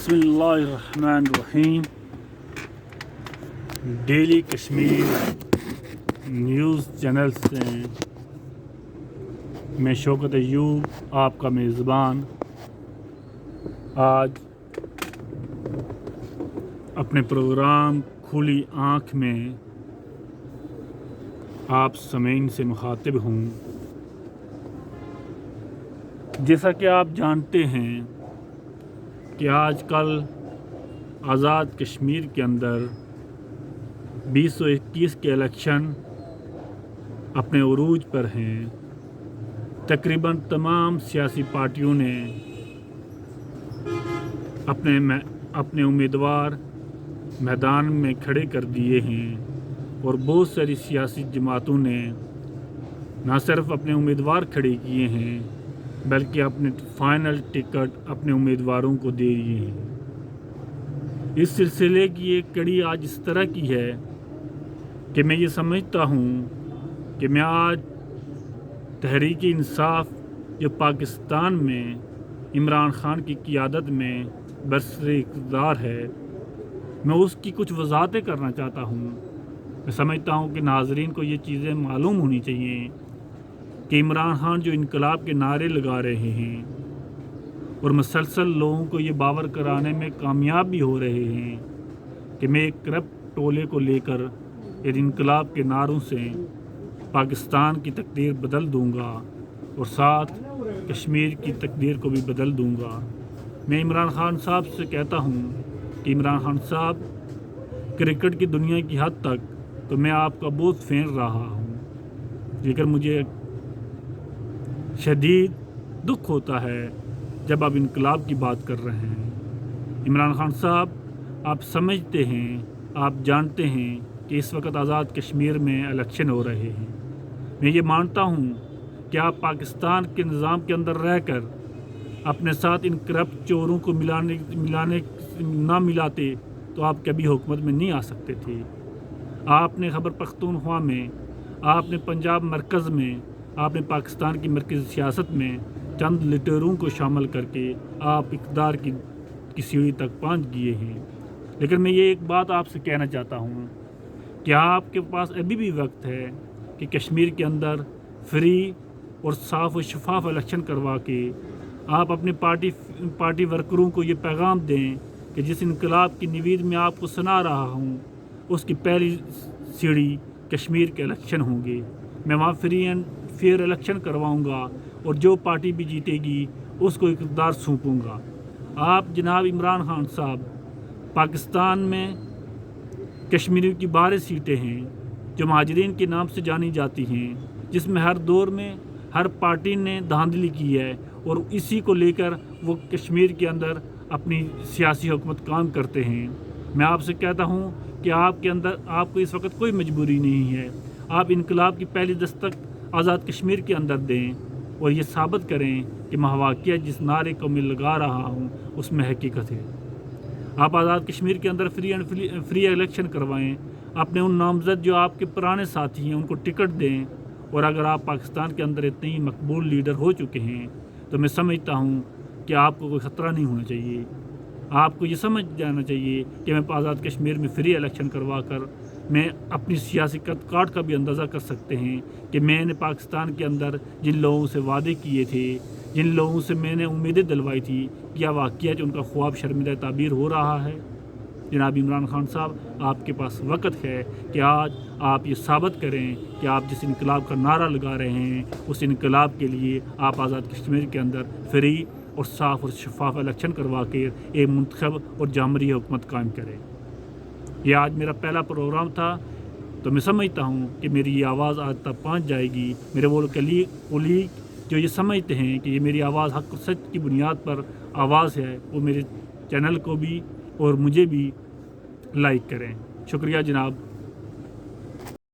बिस्मिल्लाहिर्रहमानिर्रहीम। Daily Kashmir news channel से मैं शौकत अयूब आपका मेज़बान आज अपने प्रोग्राम खुली आँख में आप समीन से मुखातिब हूँ। जैसा कि आप जानते हैं कि आजकल आज़ाद कश्मीर के अंदर 2021 के इलेक्शन अपने उरूज पर हैं। तकरीबन तमाम सियासी पार्टियों ने अपने उम्मीदवार मैदान में खड़े कर दिए हैं और बहुत सारी सियासी जमातों ने न सिर्फ अपने उम्मीदवार खड़े किए हैं बल्कि अपने फाइनल टिकट अपने उम्मीदवारों को दे दिए हैं। इस सिलसिले की एक कड़ी आज इस तरह की है कि मैं ये समझता हूँ कि मैं आज तहरीक इंसाफ जो पाकिस्तान में इमरान खान की क़ियादत में बरसरे इक़्तिदार है, मैं उसकी कुछ वज़ाहतें करना चाहता हूँ। मैं समझता हूँ कि नाज़रीन को ये चीज़ें मालूम होनी चाहिए कि इमरान खान जो इनकलाब के नारे लगा रहे हैं और मुसलसल लोगों को ये बावर कराने में कामयाब भी हो रहे हैं कि मैं एक करप्ट टोले को लेकर इन इनकलाब के नारों से पाकिस्तान की तकदीर बदल दूंगा और साथ कश्मीर की तकदीर को भी बदल दूंगा। मैं इमरान खान साहब से कहता हूँ कि इमरान खान साहब, क्रिकेट की दुनिया की हद तक तो मैं आपका बहुत फैन रहा हूँ, लेकिन मुझे शदीद दुख होता है जब आप इनकलाब की बात कर रहे हैं। इमरान खान साहब, आप समझते हैं, आप जानते हैं कि इस वक्त आज़ाद कश्मीर में इलेक्शन हो रहे हैं। मैं ये मानता हूँ कि आप पाकिस्तान के निज़ाम के अंदर रहकर अपने साथ इन करप्ट चोरों को ना मिलाते तो आप कभी हुकूमत में नहीं आ सकते थे। आपने खैबर पख्तूनख्वा में, आपने पंजाब मरकज़ में, आपने पाकिस्तान की मरकज़ी सियासत में चंद लिटरों को शामिल करके आप इक़्तिदार की सीढ़ी तक पहुँच गए हैं। लेकिन मैं ये एक बात आपसे कहना चाहता हूँ कि आपके पास अभी भी वक्त है कि कश्मीर के अंदर फ्री और साफ़ और शफाफ इलेक्शन करवा के आप अपने पार्टी वर्करों को ये पैगाम दें कि जिस इनकलाब की नींद में आपको सुना रहा हूँ उसकी पहली सीढ़ी कश्मीर के इलेक्शन होंगे। मैं वहाँ फ्री एंड फेयर इलेक्शन करवाऊँगा और जो पार्टी भी जीतेगी उसको इक़्तिदार सौंपूँगा। आप जनाब इमरान खान साहब, पाकिस्तान में कश्मीर की 12 सीटें हैं जो महाजरीन के नाम से जानी जाती हैं, जिसमें हर दौर में हर पार्टी ने धांधली की है और इसी को लेकर वो कश्मीर के अंदर अपनी सियासी हुकूमत काम करते हैं। मैं आपसे कहता हूँ कि आपके अंदर आपको इस वक्त कोई मजबूरी नहीं है। आप इनकलाब की पहली दस्तक आज़ाद कश्मीर के अंदर दें और ये साबित करें कि महवाकियत जिस नारे को मैं लगा रहा हूँ उसमें हकीकत है। आप आज़ाद कश्मीर के अंदर फ्री इलेक्शन करवाएं, अपने उन नामज़द जो आपके पुराने साथी हैं उनको टिकट दें और अगर आप पाकिस्तान के अंदर इतने ही मकबूल लीडर हो चुके हैं तो मैं समझता हूँ कि आपको कोई ख़तरा नहीं होना चाहिए। आपको ये समझ जाना चाहिए कि मैं आज़ाद कश्मीर में फ्री इलेक्शन करवा कर मैं अपनी सियासी काट का भी अंदाज़ा कर सकते हैं कि मैंने पाकिस्तान के अंदर जिन लोगों से वादे किए थे, जिन लोगों से मैंने उम्मीदें दिलवाई थी, क्या वाक़ई उनका ख्वाब शर्मिंदा ताबीर हो रहा है। जनाब इमरान खान साहब, आपके पास वक्त है कि आज आप ये साबित करें कि आप जिस इनकलाब का नारा लगा रहे हैं उस इनकलाब के लिए आप आज़ाद कश्मीर के अंदर फ्री और साफ़ और शफाफ इलेक्शन करवा के एक मुंतखब और जामरी हुकूमत कायम करें। ये आज मेरा पहला प्रोग्राम था, तो मैं समझता हूँ कि मेरी ये आवाज़ आज तक पहुँच जाएगी। मेरे वो कुलीग जो ये समझते हैं कि ये मेरी आवाज़ हक़ और सच की बुनियाद पर आवाज़ है, वो मेरे चैनल को भी और मुझे भी लाइक करें। शुक्रिया जनाब।